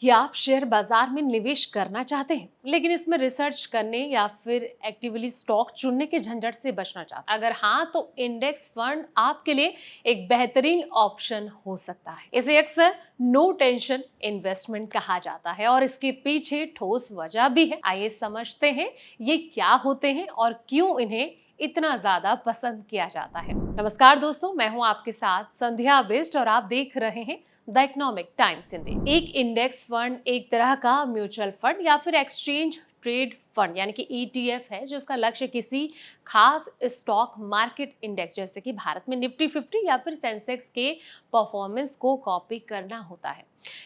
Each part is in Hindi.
क्या आप शेयर बाजार में निवेश करना चाहते हैं लेकिन इसमें रिसर्च करने या फिर एक्टिवली स्टॉक चुनने के झंझट से बचना चाहते हैं? अगर हाँ, तो इंडेक्स फंड आपके लिए एक बेहतरीन ऑप्शन हो सकता है। इसे अक्सर नो टेंशन इन्वेस्टमेंट कहा जाता है और इसके पीछे ठोस वजह भी है। आइए समझते हैं ये क्या होते हैं और क्यों इन्हें इतना ज्यादा पसंद किया जाता है। नमस्कार दोस्तों, मैं हूं आपके साथ संध्या बिष्ट और आप देख रहे हैं द इकोनॉमिक टाइम्स हिंदी। एक इंडेक्स फंड एक तरह का म्यूचुअल फंड या फिर एक्सचेंज ट्रेड फंड यानी कि ईटीएफ है, जिसका लक्ष्य किसी खास स्टॉक मार्केट इंडेक्स जैसे कि भारत में निफ्टी 50 या फिर सेंसेक्स के परफॉर्मेंस को कॉपी करना होता है।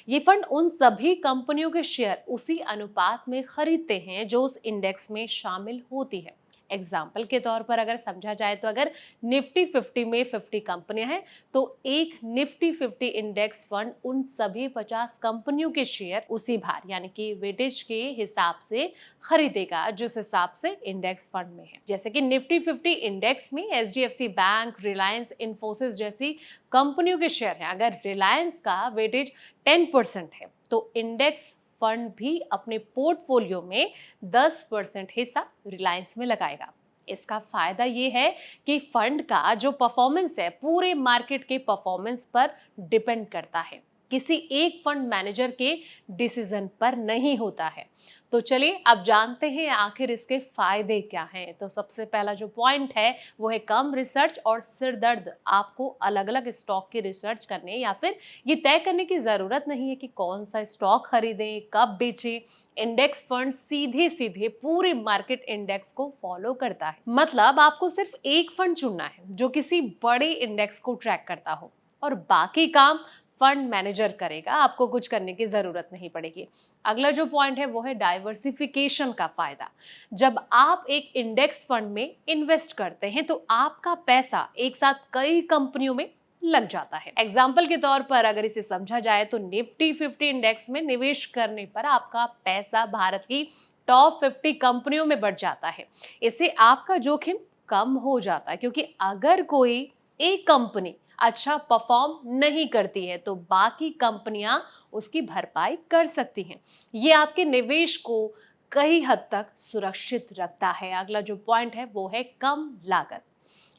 ये फंड उन सभी कंपनियों के शेयर उसी अनुपात में खरीदते हैं जो उस इंडेक्स में शामिल होती है। एग्जाम्पल के तौर पर अगर समझा जाए तो अगर निफ्टी 50 में 50 कंपनियां हैं तो एक निफ्टी 50 इंडेक्स फंड उन सभी 50 कंपनियों के शेयर उसी भार यानी कि वेटेज के हिसाब से खरीदेगा जिस हिसाब से इंडेक्स फंड में है। जैसे कि निफ्टी 50 इंडेक्स में एचडीएफसी बैंक, रिलायंस, इन्फोसिस जैसी कंपनियों के शेयर हैं। अगर रिलायंस का वेटेज 10% है तो इंडेक्स फंड भी अपने पोर्टफोलियो में 10% हिस्सा रिलायंस में लगाएगा। इसका फायदा ये है कि फंड का जो परफॉर्मेंस है पूरे मार्केट के परफॉर्मेंस पर डिपेंड करता है, किसी एक फंड मैनेजर के डिसीजन पर नहीं होता है। तो चलिए अब जानते हैं आखिर इसके फायदे क्या हैं। तो सबसे पहला जो पॉइंट है वो है कम रिसर्च और सिरदर्द। आपको अलग अलग स्टॉक की रिसर्च करने या फिर ये तय करने की जरूरत नहीं है कि कौन सा स्टॉक खरीदें, कब बेचें। इंडेक्स फंड सीधे सीधे पूरे मार्केट इंडेक्स को फॉलो करता है। मतलब आपको सिर्फ एक फंड चुनना है जो किसी बड़े इंडेक्स को ट्रैक करता हो और बाकी काम फंड मैनेजर करेगा। आपको कुछ करने की जरूरत नहीं पड़ेगी। अगला जो पॉइंट है वो है डाइवर्सिफिकेशन का फायदा। जब आप एक इंडेक्स फंड में इन्वेस्ट करते हैं तो आपका पैसा एक साथ कई कंपनियों में लग जाता है। एग्जाम्पल के तौर पर अगर इसे समझा जाए तो निफ्टी 50 इंडेक्स में निवेश करने पर आपका पैसा भारत की टॉप 50 कंपनियों में बढ़ जाता है। इससे आपका जोखिम कम हो जाता है, क्योंकि अगर कोई एक कंपनी अच्छा परफॉर्म नहीं करती है तो बाकी कंपनियां उसकी भरपाई कर सकती हैं। ये आपके निवेश को कई हद तक सुरक्षित रखता है। अगला जो पॉइंट है वो है कम लागत।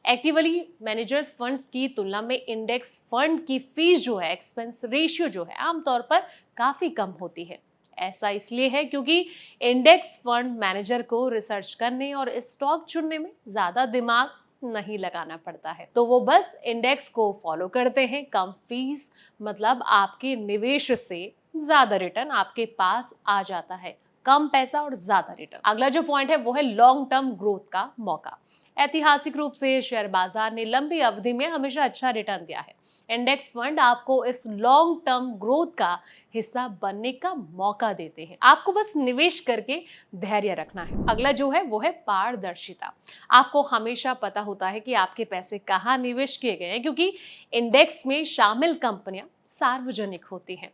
एक्टिवली मैनेजर्स फंड्स की तुलना में इंडेक्स फंड की फीस जो है, एक्सपेंस रेशियो जो है, आमतौर पर काफी कम होती है। ऐसा इसलिए है क्योंकि इंडेक्स फंड मैनेजर को रिसर्च करने और स्टॉक चुनने में ज्यादा दिमाग नहीं लगाना पड़ता है, तो वो बस इंडेक्स को फॉलो करते हैं। कम फीस मतलब आपके निवेश से ज्यादा रिटर्न आपके पास आ जाता है। कम पैसा और ज्यादा रिटर्न। अगला जो पॉइंट है वो है लॉन्ग टर्म ग्रोथ का मौका। ऐतिहासिक रूप से शेयर बाजार ने लंबी अवधि में हमेशा अच्छा रिटर्न दिया है। इंडेक्स फंड आपको इस लॉन्ग टर्म ग्रोथ का हिस्सा बनने का मौका देते हैं। आपको बस निवेश करके धैर्य रखना है। अगला जो है वो है पारदर्शिता। आपको हमेशा पता होता है कि आपके पैसे कहाँ निवेश किए गए हैं, क्योंकि इंडेक्स में शामिल कंपनियां सार्वजनिक होती हैं।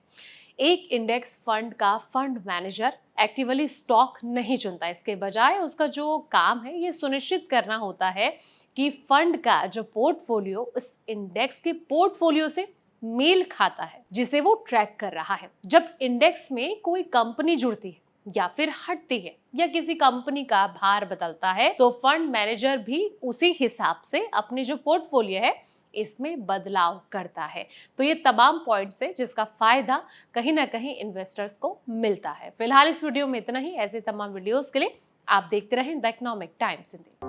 एक इंडेक्स फंड का फंड मैनेजर एक्टिवली स्टॉक नहीं चुनता। इसके बजाय उसका जो काम है ये सुनिश्चित करना होता है कि फंड का जो पोर्टफोलियो उस इंडेक्स के पोर्टफोलियो से मेल खाता है जिसे वो ट्रैक कर रहा है। जब इंडेक्स में कोई कंपनी जुड़ती है या फिर हटती है या किसी कंपनी का भार बदलता है तो फंड मैनेजर भी उसी हिसाब से अपने जो पोर्टफोलियो है इसमें बदलाव करता है। तो ये तमाम पॉइंट्स है जिसका फायदा कहीं ना कहीं इन्वेस्टर्स को मिलता है। फिलहाल इस वीडियो में इतना ही। ऐसे तमाम वीडियोस के लिए आप देखते रहें द इकोनॉमिक टाइम्स हिंदी।